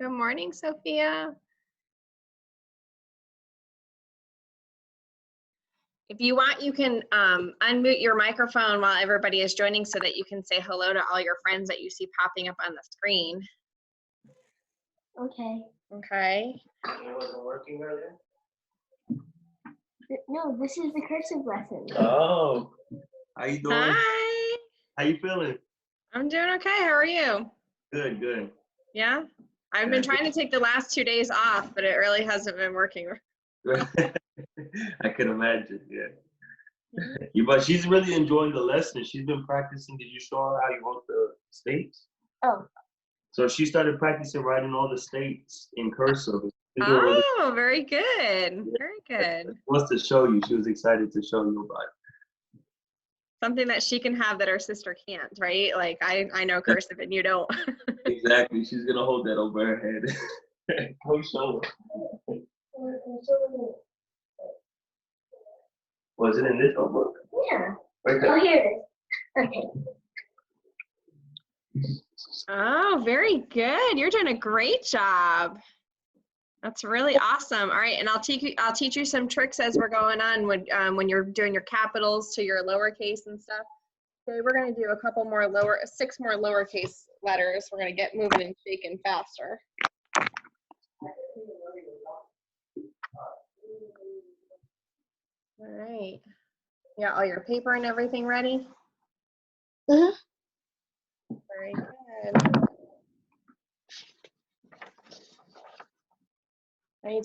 Good morning, Sophia. If you want, you can unmute your microphone while everybody is joining so that you can say hello to all your friends that you see popping up on the screen. Okay. Okay. It wasn't working earlier? No, this is the cursive lesson. Oh, how you doing? Hi. How you feeling? I'm doing okay. How are you? Good, good. Yeah? I've been trying to take the last 2 days off, but it really hasn't been working. I can imagine, yeah. But she's really enjoying the lesson. She's been practicing. Did you show her how you wrote the states? Oh. So she started practicing writing all the states in cursive. Oh, very good. Very good. She wants to show you. She was excited to show you about it. Something that she can have that her sister can't, right? Like I know cursive and you don't. Exactly. She's gonna hold that over her head. Go show her. Was it in this notebook? Yeah. Right there. Oh, here it is. Okay. Oh, very good. You're doing a great job. That's really awesome. All right, and I'll teach you some tricks as we're going on when you're doing your capitals to your lowercase and stuff. Okay, we're gonna do a couple more 6 more lowercase letters. We're gonna get moving and shaking faster. All right. You got all your paper and everything ready? Mhm. Very good. I need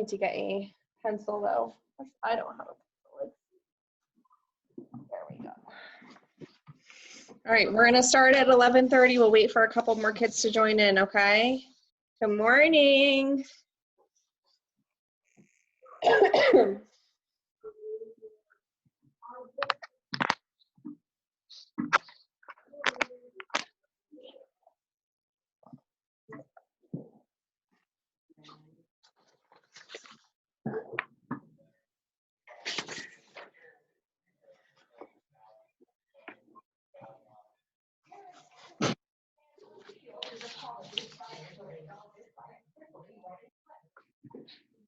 to get a pencil though. I don't have a pencil. There we go. All right, we're gonna start at 11:30. We'll wait for a couple more kids to join in, okay? Good morning.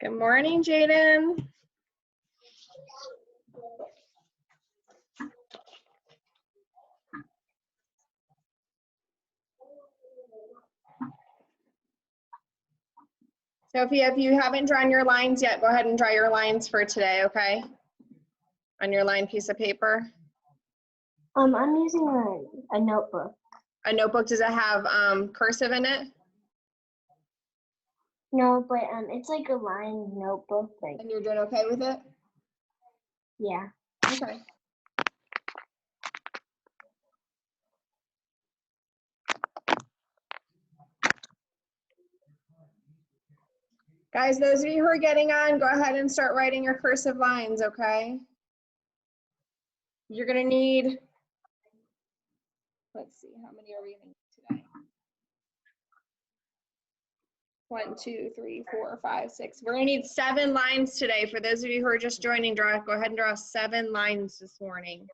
Good morning, Jaden. Sophia, if you haven't drawn your lines yet, go ahead and draw your lines for today, okay? On your line piece of paper. I'm using a notebook. A notebook, does it have cursive in it? No, but it's like a lined notebook. Like, And you're doing okay with it? yeah. Okay. Guys, those of you who are getting on, go ahead and start writing your cursive lines, okay? You're gonna need, let's see, how many are we gonna need today? 1, 2, 3, 4, 5, 6. We're gonna need 7 lines today. For those of you who are just joining, go ahead and draw 7 lines this morning.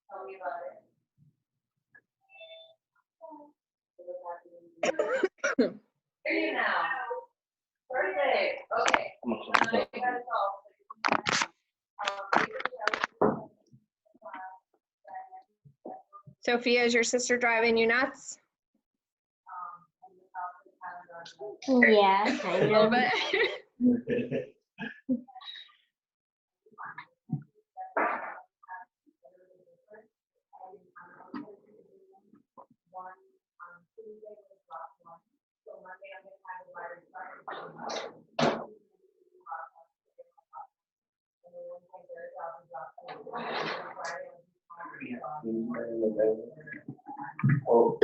Tell me about it. Hear you now. Birthday. Okay. You gotta solve. Sophia, is your sister driving you nuts? Yeah, A kind little of. bit. Oh,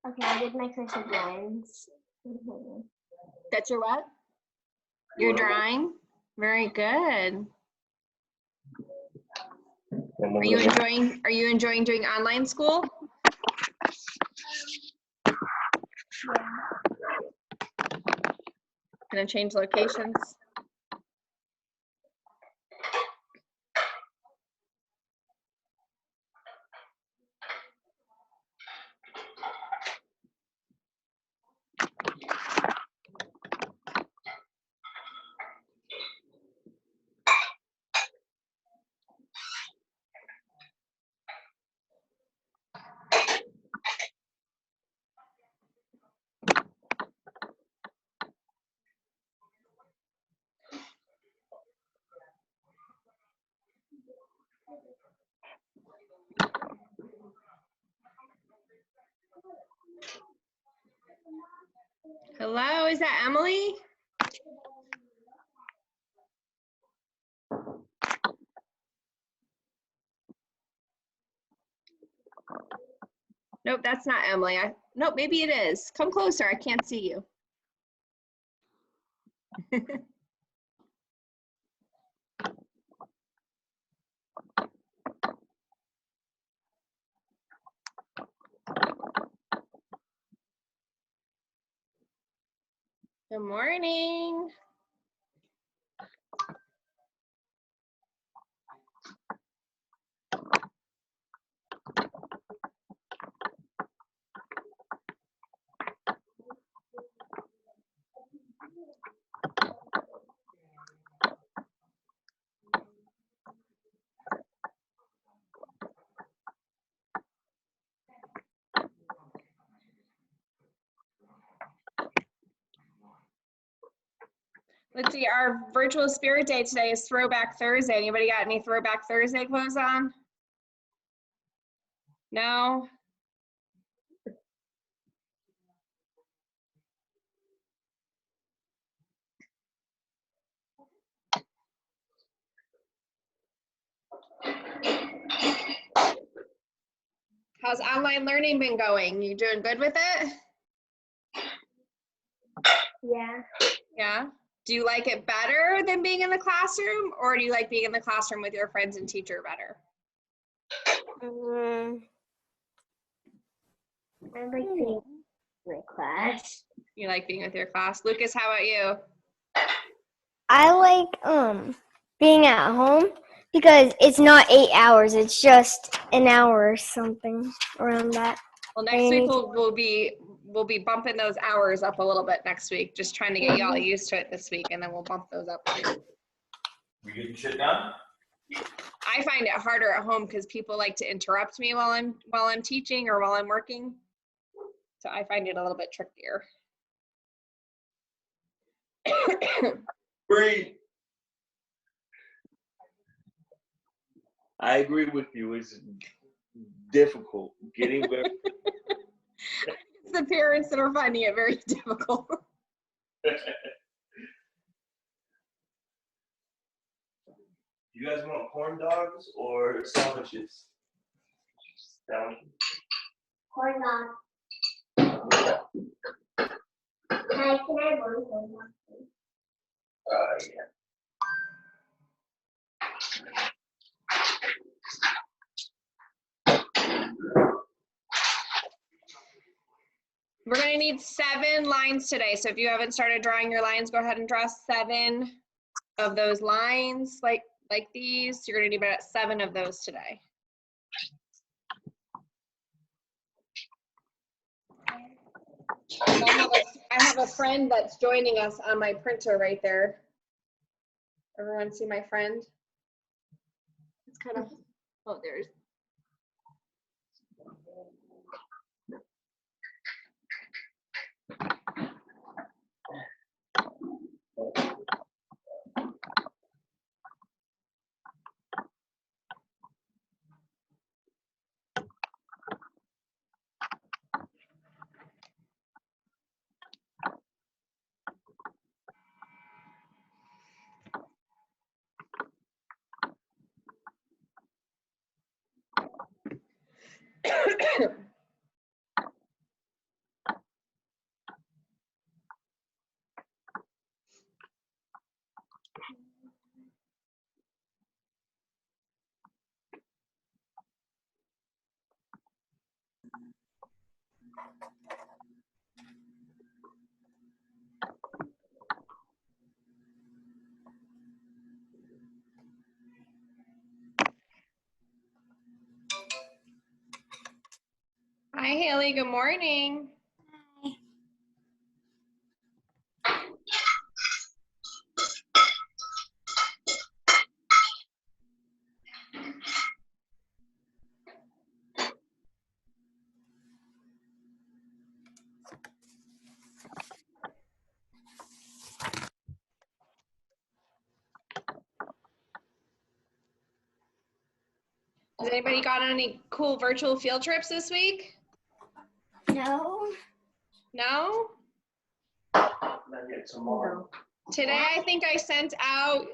Okay, I did my cursive lines. That's your what? Your drawing? Very good. Are you enjoying doing online school? Gonna change locations? Hello, is that Emily? Nope, that's not Emily. Nope, maybe it is. Come closer, I can't see you. Good morning. Let's see, our virtual spirit day today is Throwback Thursday. Anybody got any Throwback Thursday clothes on? No? How's online learning been going? You doing good with it? Yeah. Yeah? Do you like it better than being in the classroom, or do you like being in the classroom with your friends and teacher better? I like being in my class. You like being with your class. Lucas, how about you? I like being at home because it's not 8 hours, it's just an hour or something around that. Well, next week we'll be bumping those hours up a little bit next week, just trying to get y'all used to it this week, and then we'll bump those up. We getting shit done? I find it harder at home because people like to interrupt me while I'm teaching or while I'm working. So I find it a little bit trickier. Breathe. I agree with you. It's difficult getting very. It's the parents that are finding it very difficult. You guys want corn dogs or sandwiches? Corn dog. Hi, can I have one corn dog, please? Yeah. We're gonna need 7 lines today. So if you haven't started drawing your lines, go ahead and draw 7 of those lines like these. You're gonna need about 7 of those today. I have a friend that's joining us on my printer right there. Everyone see my friend? It's kind of, oh, there's. Hi, Haley. Good morning. Has anybody got any cool virtual field trips this week? No. No? Not yet, tomorrow. Today, I think I sent out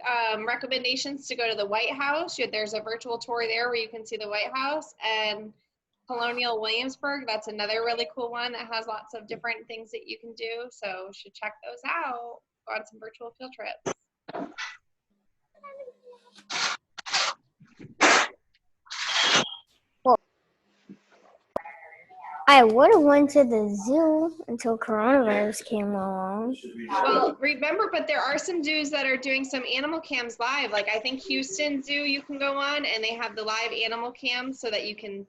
recommendations to go to the White House. There's a virtual tour there where you can see the White House, and Colonial Williamsburg. That's another really cool one that has lots of different things that you can do. So you should check those out. Go on some virtual field trips. I would have went to the zoo until coronavirus came along. Well, remember, but there are some zoos that are doing some animal cams live. Like I think Houston Zoo you can go on, and they have the live animal cams so that you can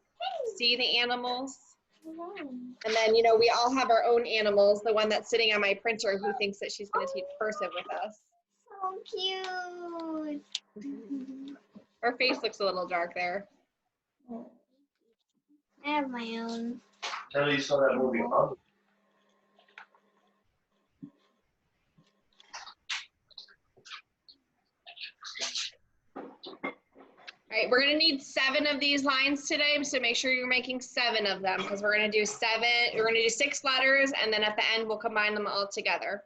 see the animals. And then, you know, we all have our own animals. The one that's sitting on my printer who thinks that she's going to teach cursive with us. So cute. Her face looks a little dark there. I have my own. Tell her you saw that movie, huh? All right, we're gonna need 7 of these lines today, so make sure you're making 7 of them because we're gonna do 6 letters, and then at the end we'll combine them all together.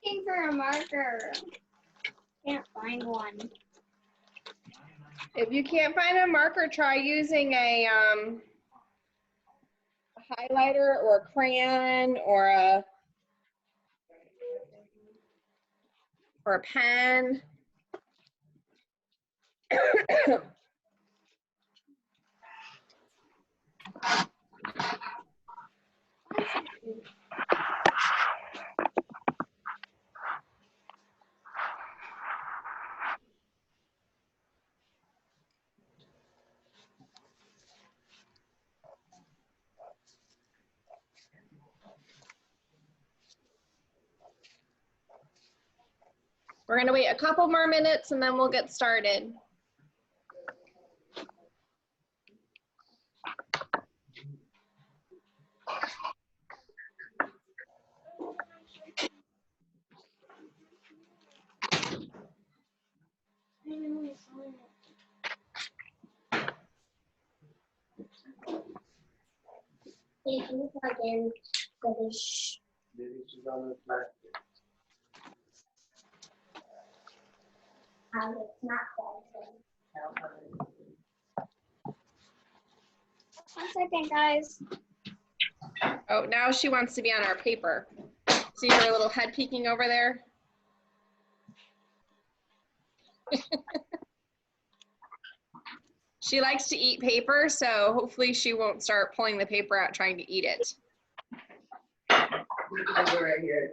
Looking for a marker. Can't find one. If you can't find a marker, try using a highlighter or a crayon or a pen. We're going to wait a couple more minutes and then we'll get started. Hey, can you plug in for this? It's not plugged in. 1 second, guys. Oh, now she wants to be on our paper. See her little head peeking over there? She likes to eat paper, so hopefully she won't start pulling the paper out trying to eat it. Right here.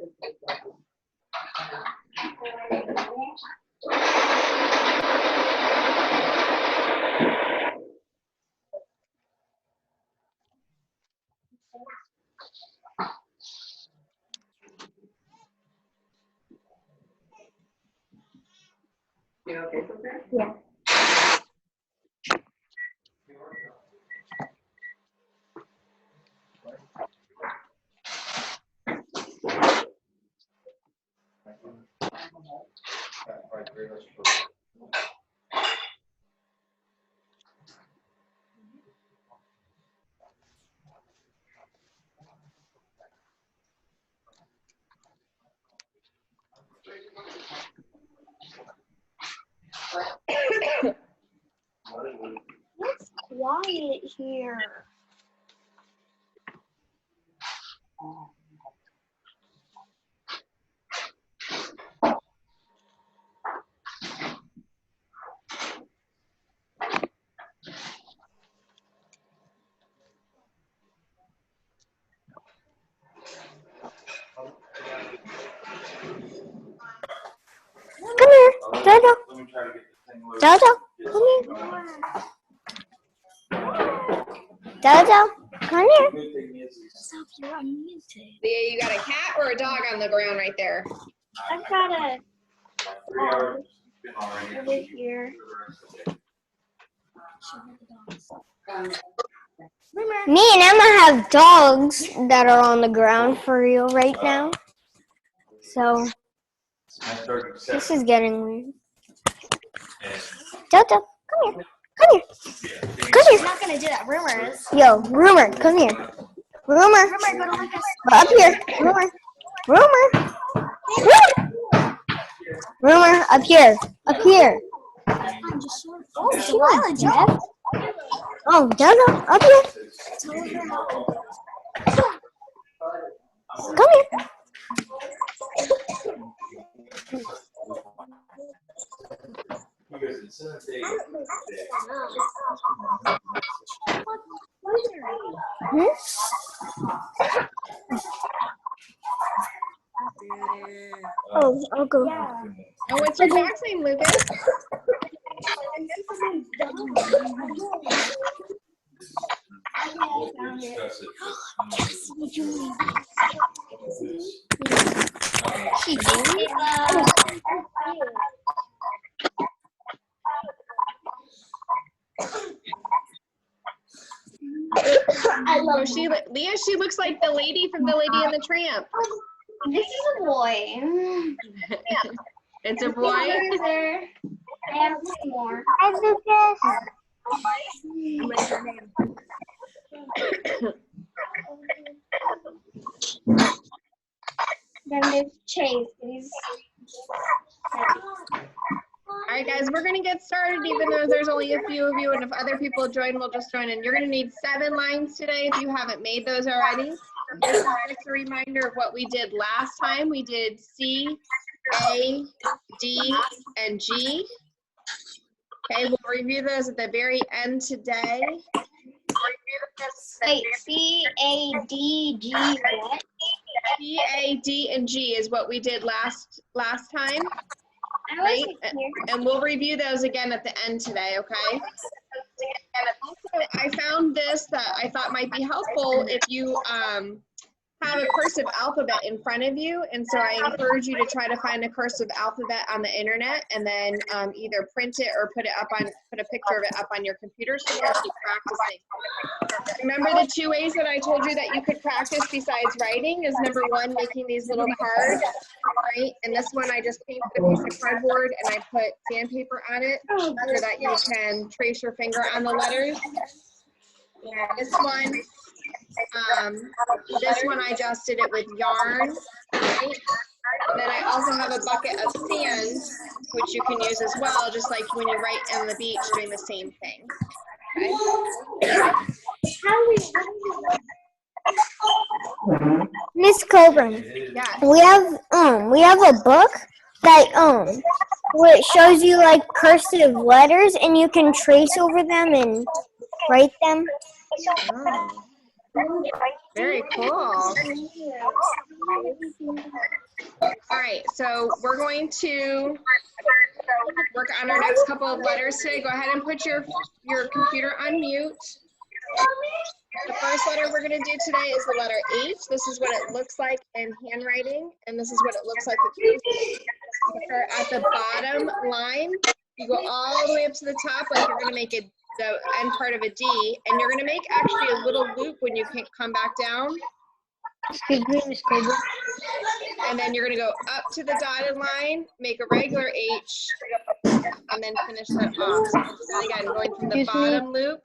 You okay with that? Yeah. here. Come here, Jojo. Jojo, come here. Jojo, come here. Stop, you're unmuted. Leah, you got a cat or a dog on the ground right there? I've got a over here. Me and Emma have dogs that are on the ground for you right now. So this is getting weird. Jojo, come here. Come here. Come here. I'm not gonna do that. Rumor is. Yo, Rumor, come here. Rumor. Up here. Rumor. Rumor. Rumor, up here. Up here. Oh, Delilah, Jeff. Oh, Jojo, up here. Come here. Hmm? Oh, I'll go. Oh, what's your dog's name, Lucas? I love Oh, Leah, she looks like the lady from The Lady and the Tramp. This is a boy. It's a boy. I have two more. Hi, Lucas. Then there's Chase. He's All right, guys, we're going to get started, even though there's only a few of you, and if other people join, we'll just join in. You're going to need 7 lines today if you haven't made those already. This is just a reminder of what we did last time. We did C, A, D, and G. Okay, we'll review those at the very end today. wait, C-A-D-G what? C, A, D, and G is what we did last time. I Right? wasn't here. And we'll review those again at the end today, okay? Also, I found this that I thought might be helpful if you have a cursive alphabet in front of you. And so I encourage you to try to find a cursive alphabet on the internet and then either print it or put a picture of it up on your computer so you can keep practicing. Remember the 2 ways that I told you that you could practice besides writing is number 1, making these little cards, right? And this one I just painted a piece of cardboard and I put sandpaper on it so that you can trace your finger on the letters. This one I just did it with yarn, right? And then I also have a bucket of sand, which you can use as well, just like when you write on the beach, doing the same thing. Okay? Miss Coburn, Yeah. we have a book that where it shows you like cursive letters and you can trace over them and write them. Oh. Very cool. All right, so we're going to work on our next couple of letters today. Go ahead and put your computer on mute. The first letter we're going to do today is the letter H. This is what it looks like in handwriting, and this is what it looks like with cursive. Start at the bottom line. You go all the way up to the top, like you're going to make it the end part of a D, and you're going to make actually a little loop when you can come back down. Excuse me, Miss Coburn. And then you're going to go up to the dotted line, make a regular H, and then finish that off. So again, going from the bottom loop,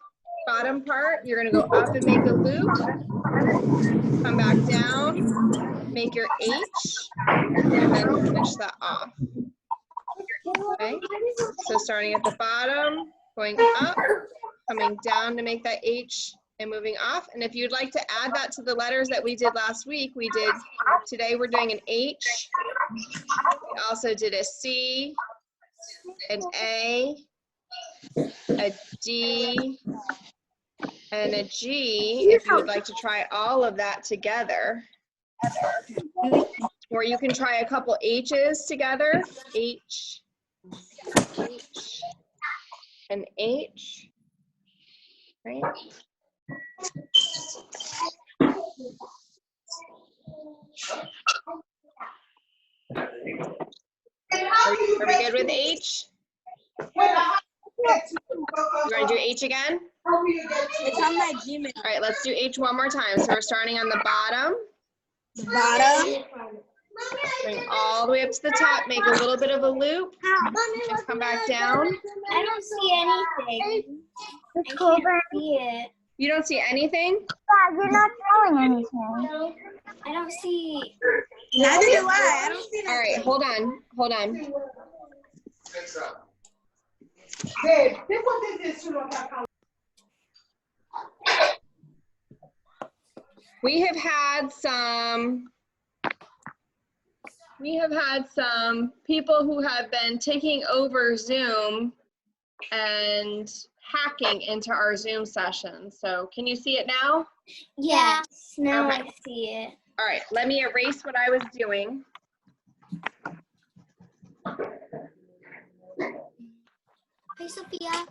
bottom part, you're going to go up and make a loop, come back down, make your H, and then finish that off. Okay, so starting at the bottom, going up, coming down to make that H and moving off. And if you'd like to add that to the letters that we did last week, today we're doing an H. We also did a C, an A, D, and a G, if you would like to try all of that together. Or you can try a couple H's together. H, and H, right? Are we good with H? You want to do H again? It's on my Gmail. All right, let's do H one more time. So we're starting on the bottom. The bottom. Bring all the way up to the top. Make a little bit of a loop. And come back down. I don't see anything. Miss Coburn. See it. You don't see anything? Yeah, you're not showing anything. I don't see. Neither do I. I don't see All right, hold on. Hold on. Babe, this one is true. We have had some people who have been taking over Zoom and hacking into our Zoom session. So can you see it now? Yes. Now Okay. I see it. All right, let me erase what I was doing. Hi, Sophia.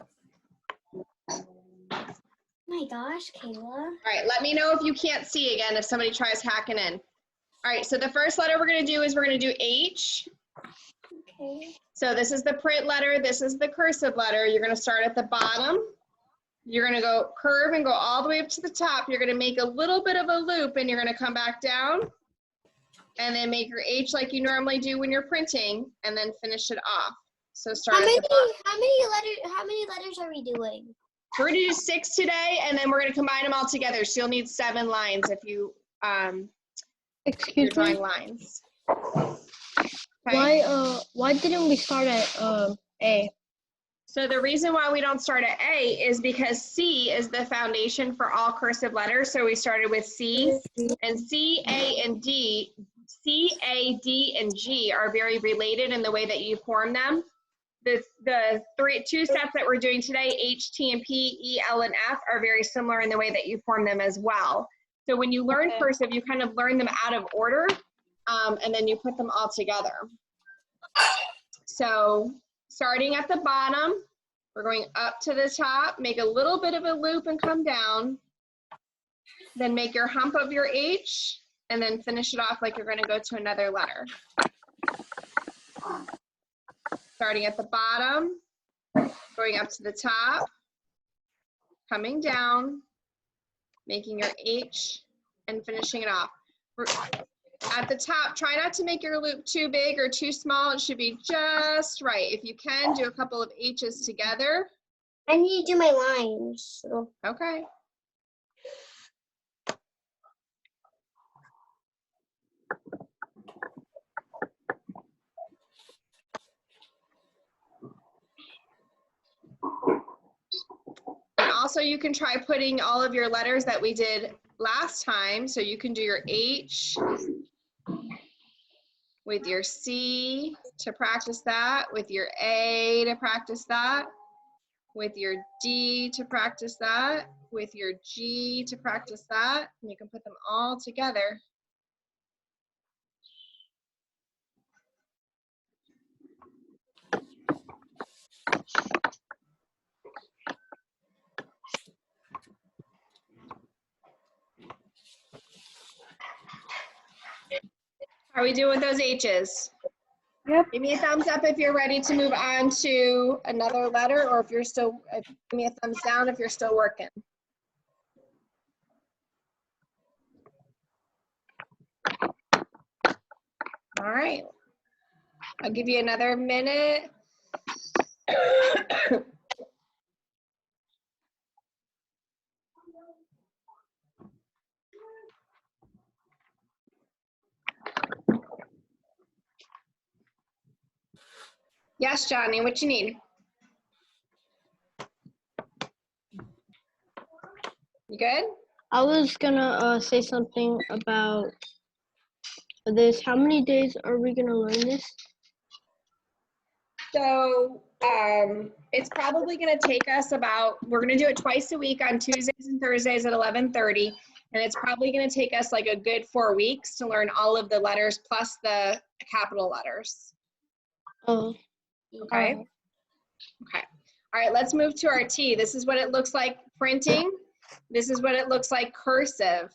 My gosh, Kayla. All right, let me know if you can't see again if somebody tries hacking in. All right, so the first letter we're going to do is we're going to do H. Okay. So this is the print letter, this is the cursive letter. You're going to start at the bottom. You're going to go curve and go all the way up to the top. You're going to make a little bit of a loop and you're going to come back down and then make your H like you normally do when you're printing and then finish it off. So start How at many the bottom. letters are we doing? We're going to do 6 today and then we're going to combine them all together. So you'll need 7 lines if you you're Excuse drawing me. lines. Okay. Why didn't we start at A? So the reason why we don't start at A is because C is the foundation for all cursive letters. So we started with C, and C, A, and D. C, A, D, and G are very related in the way that you form them. The two sets that we're doing today, H, T, and P, E, L, and F, are very similar in the way that you form them as well. So when you learn cursive, you kind of learn them out of order, and then you put them all together. So starting at the bottom, we're going up to the top, make a little bit of a loop and come down, then make your hump of your H, and then finish it off like you're going to go to another letter. Starting at the bottom, going up to the top, coming down, making your H, and finishing it off. At the top, try not to make your loop too big or too small. It should be just right. If you can, do a couple of H's together. I need to do my lines. So. Okay. And also you can try putting all of your letters that we did last time. So you can do your H with your C to practice that, with your A to practice that, with your D to practice that, with your G to practice that, and you can put them all together. How are we doing with those H's? Yep. Give me a thumbs up if you're ready to move on to another letter, or if you're still, give me a thumbs down if you're still working. All right. I'll give you another minute. Yes, Johnny, what you need? good? I was gonna say something about this. How many days are we gonna learn this? So it's probably going to take us we're going to do it twice a week on Tuesdays and Thursdays at 11:30. And it's probably going to take us like a good 4 weeks to learn all of the letters plus the capital letters. Oh, Okay. Okay. All right, let's move to our T. This is what it looks like printing. This is what it looks like cursive.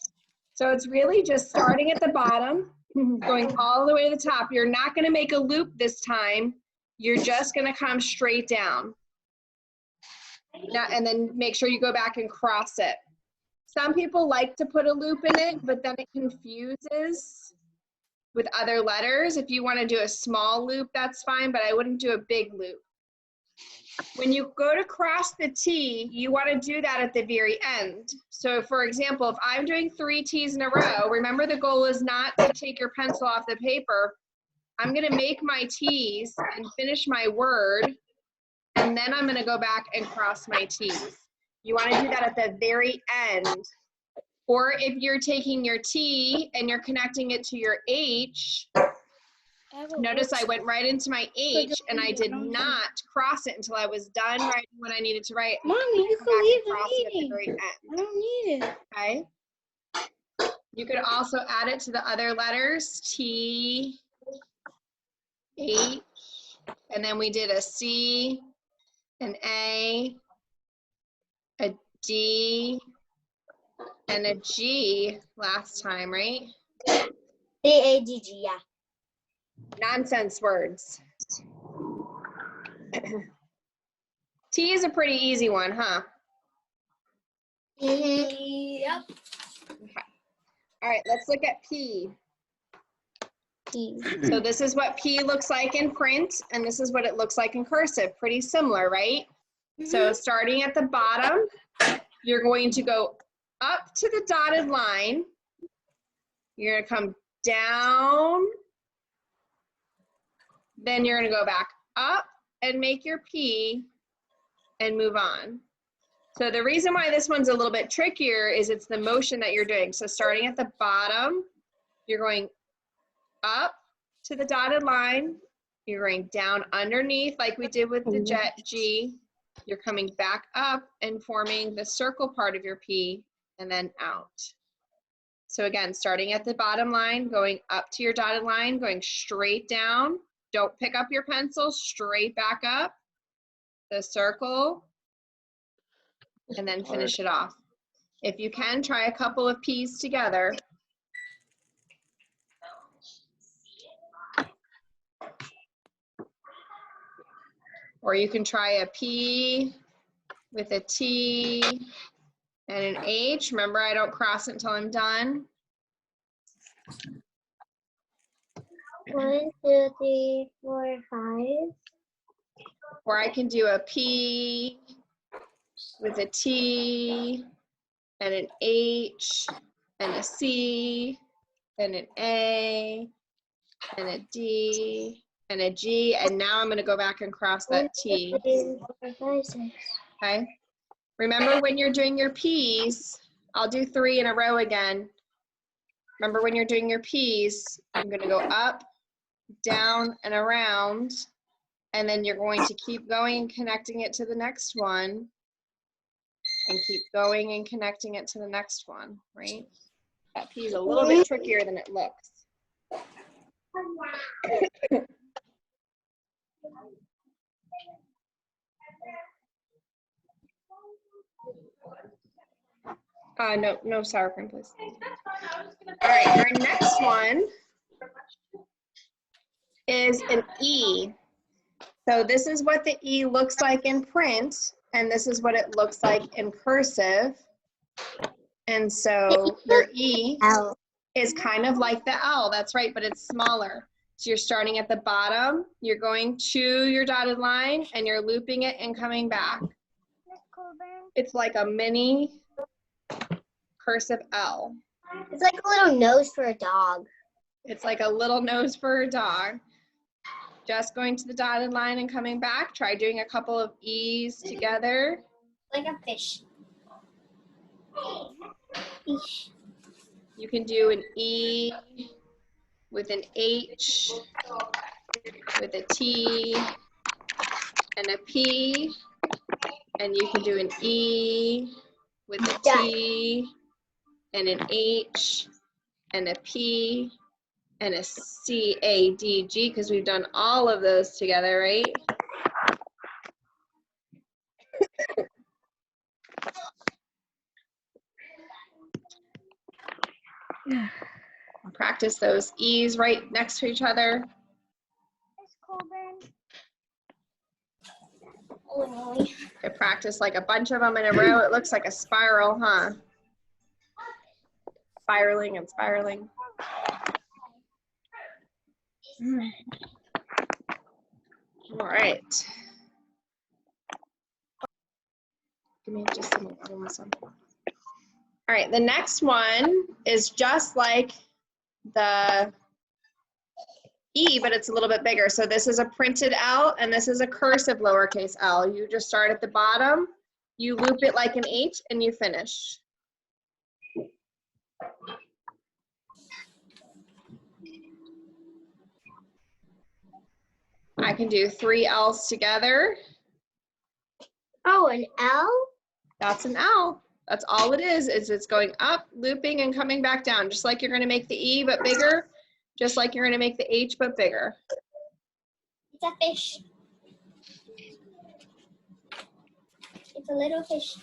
So it's really just starting at the bottom, going all the way to the top. You're not going to make a loop this time. You're just going to come straight down. Now, and then make sure you go back and cross it. Some people like to put a loop in it, but then it confuses with other letters. If you want to do a small loop, that's fine, but I wouldn't do a big loop. When you go to cross the T, you want to do that at the very end. So for example, if I'm doing 3 T's in a row, remember the goal is not to take your pencil off the paper. I'm going to make my T's and finish my word, and then I'm going to go back and cross my T's. You want to do that at the very end. Or if you're taking your T and you're connecting it to your H, notice I went right into my H and I did not cross it until I was done writing what I needed to write. Mommy, you Come can back leave and cross it at the very the end. I don't need it. Okay. You could also add it to the other letters, T, H, and then we did a C, an A, a D, and a G last time, right? A-G-G, yeah. Nonsense words. T is a pretty easy one, huh? Yep. Okay. All right, let's look at P. So this is what P looks like in print, and this is what it looks like in cursive. Pretty similar, right? So starting at the bottom, you're going to go up to the dotted line. You're going to come down. Then you're going to go back up and make your P and move on. So the reason why this one's a little bit trickier is it's the motion that you're doing. So starting at the bottom, you're going up to the dotted line. You're going down underneath like we did with the jet G. You're coming back up and forming the circle part of your P and then out. So again, starting at the bottom line, going up to your dotted line, going straight down. Don't pick up your pencil, straight back up, the circle, and then finish it off. If you can, try a couple of P's together. Or you can try a P with a T and an H. Remember, I don't cross it until I'm done. 1, 2, 3, 4, 5. Or I can do a P with a T and an H and a C and an A and a D and a G. And now I'm going to go back and cross that T. 1, 2, 3, 4, 5, 6. Okay. Remember when you're doing your P's, I'll do 3 in a row again. Remember when you're doing your P's, I'm going to go up, down, and around. And then you're going to keep going and connecting it to the next one. And keep going and connecting it to the next one, right? That P is a little bit trickier than it looks. No sour cream, please. All right, our next one is an E. So this is what the E looks like in print, and this is what it looks like in cursive. And so your E is kind of like the L, that's right, but it's smaller. So you're starting at the bottom, you're going to your dotted line, and you're looping it and coming back. It's like a mini cursive L. It's like a little nose for a dog. It's like a little nose for a dog. Just going to the dotted line and coming back. Try doing a couple of E's together. Like a fish. Eesh. You can do an E with an H, with a T, and a P, and you can do an E with a T, and an H, and a P, and a C, A, D, G, because we've done all of those together, right? Practice those E's right next to each other. Miss Coburn. Oh, I practice like a bunch of them in a row. It looks like a spiral, huh? Spiraling and spiraling. All right. Give me just a minute. I want some. All right, the next one is just like the E, but it's a little bit bigger. So this is a printed L, and this is a cursive lowercase l. You just start at the bottom, you loop it like an H, and you finish. I can do 3 L's together. Oh, an L? That's an L. That's all it is it's going up, looping, and coming back down, just like you're going to make the E, but bigger, just like you're going to make the H, but bigger. It's a fish. It's a little fish.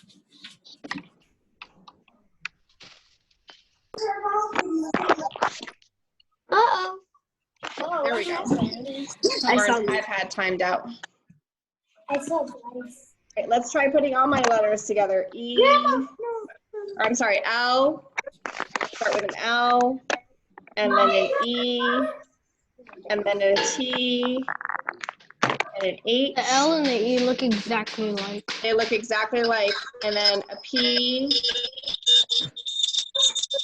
Uh-oh. Oh, There we go. I saw Our iPad timed out. I saw twice. Okay, let's try putting all my letters together. E, or I'm sorry, L. Start with an L, and then an E, and then a T, and an H. The L and the E look exactly alike. They look exactly like, and then a P,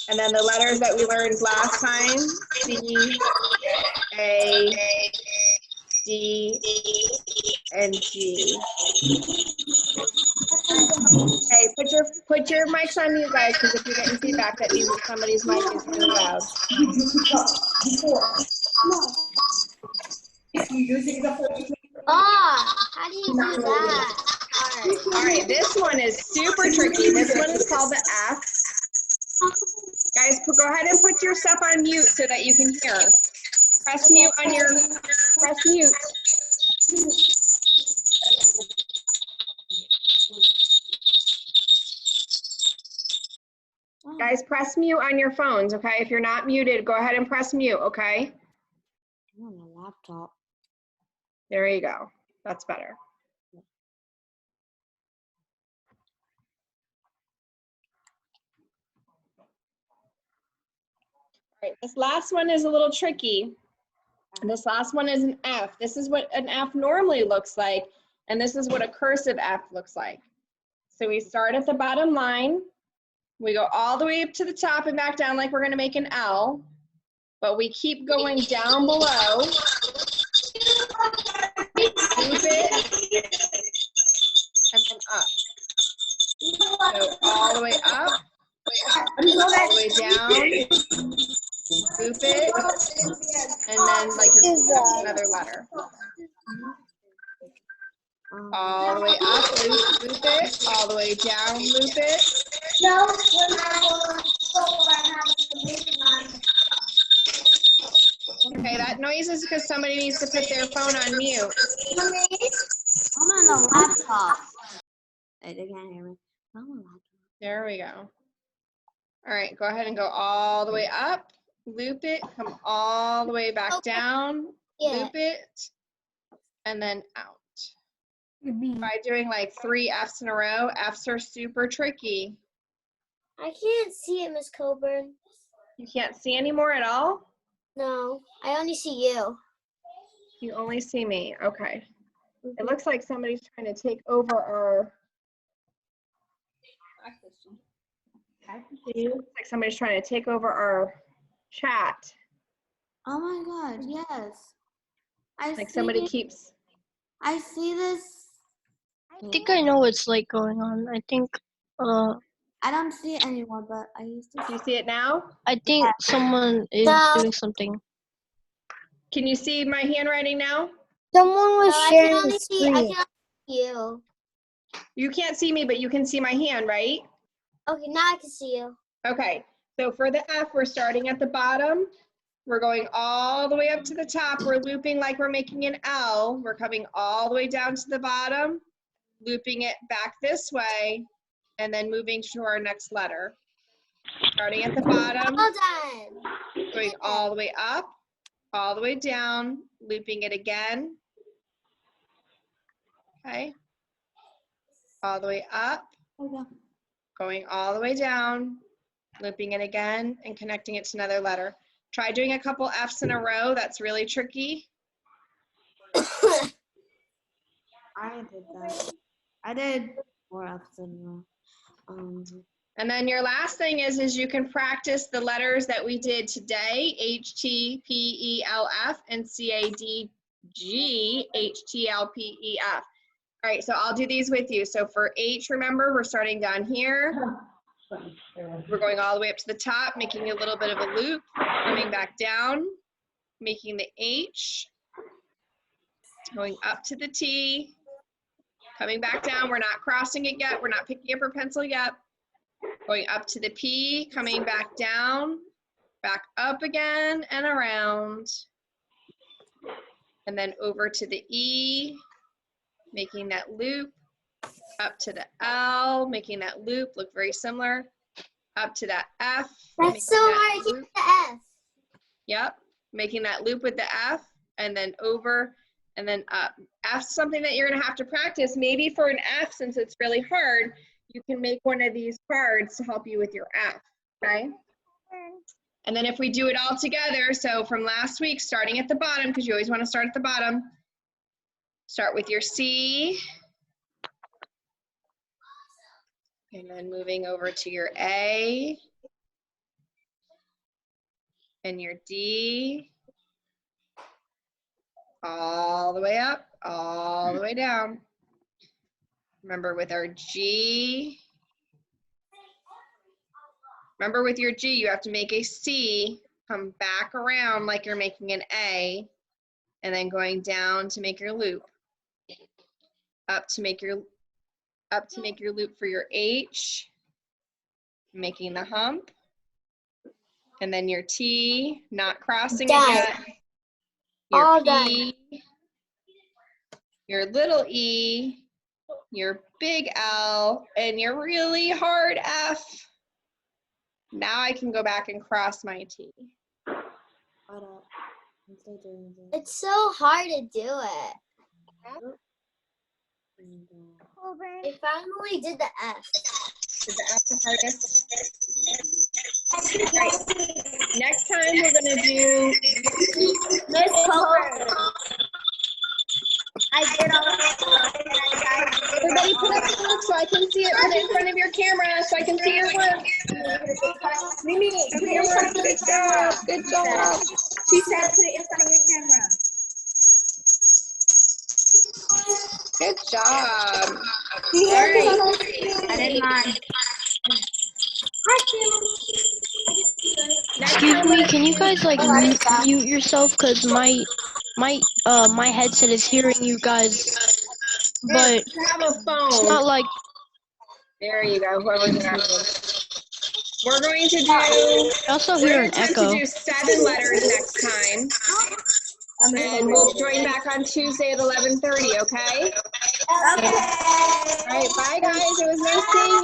and then the letters that we learned last time, C, A, D, and G. Hey, put your mics on, you guys, because if you're getting feedback, that means that somebody's mic is really loud. Oh, how do you do that? All right, this one is super tricky. This one is called the F. Guys, go ahead and put your stuff on mute so that you can hear. Press mute on your, press mute. Guys, press mute on your phones, okay? If you're not muted, go ahead and press mute, okay? I'm on my laptop. There you go. That's better. All right, this last one is a little tricky. This last one is an F. This is what an F normally looks like, and this is what a cursive F looks like. So we start at the bottom line. We go all the way up to the top and back down like we're going to make an L, but we keep going down below. Loop it, and then up. So all the way up, all the way down, loop it, and then like you're another letter. All the way up, loop it, all the way down, loop it. Okay, that noise is because somebody needs to put their phone on mute. I'm on the laptop. They can't hear me. I'm on the laptop. There we go. All right, go ahead and go all the way up, loop it, come all the way back down, loop it, and then out. By doing like 3 F's in a row, F's are super tricky. I can't see it, Miss Coburn. You can't see anymore at all? No, I only see you. You only see me, okay. It looks like somebody's trying to take over our, it looks like somebody's trying to take over our chat. Oh my God, yes. Like somebody keeps. I see this. I think I know what's like going on. I think I don't see it anymore, but I used to. Do you see it now? I think someone is No. doing something. Can you see my handwriting now? Someone was I sharing can the only see. I screen. can only see you. You can't see me, but you can see my hand, right? Okay, now I can see you. Okay, so for the F, we're starting at the bottom. We're going all the way up to the top. We're looping like we're making an L. We're coming all the way down to the bottom, looping it back this way, and then moving to our next letter. Starting at the bottom, Well done. going all the way up, all the way down, looping it again. Okay. All the way up, going all the way down, looping it again, and connecting it to another letter. Try doing a couple F's in a row. That's really tricky. I did that. I did 4 F's in a row. And then your last thing is you can practice the letters that we did today, H, T, P, E, L, F, and C, A, D, G, H, T, L, P, E, F. All right, so I'll do these with you. So for H, remember, we're starting down here. We're going all the way up to the top, making a little bit of a loop, coming back down, making the H, going up to the T, coming back down. We're not crossing it yet. We're not picking up our pencil yet. Going up to the P, coming back down, back up again and around. And then over to the E, making that loop, up to the L, making that loop, look very similar. Up to that F. That's so hard to get the F. Yep, making that loop with the F, and then over, and then up. F's something that you're gonna have to practice. Maybe for an F, since it's really hard, you can make one of these cards to help you with your F, okay? And then if we do it all together, so from last week, starting at the bottom, because you always wanna start at the bottom, start with your C, and then moving over to your A, and your D, all the way up, all the way down. Remember with our G, remember with your G, you have to make a C, come back around like you're making an A, and then going down to make your loop. Up to make your loop for your H, making the hump. And then your T, not crossing it yet. Your All P, your little E, your big L, and your really hard F. Now I can go back and cross my T. It's so hard to do it. I finally did the F. Is the F the hardest? Right. Next time we're gonna do Miss Coburn. I did all of it. Everybody put up the work so I can see it. Put it in front of your camera so I can see your work. Mimi, put your work. Good job. Good job. She said put it in front of your camera. Good job. All I did mine. Excuse me, can you guys like mute yourself? Cause my headset is hearing you guys, but Have a phone. it's not like. There you go. Whoever's having. We're going to do. I also hear an attempt echo. to do 7 letters next time. And we'll join back on Tuesday at 11:30. Okay. Okay. All right. Bye, guys. It was nice seeing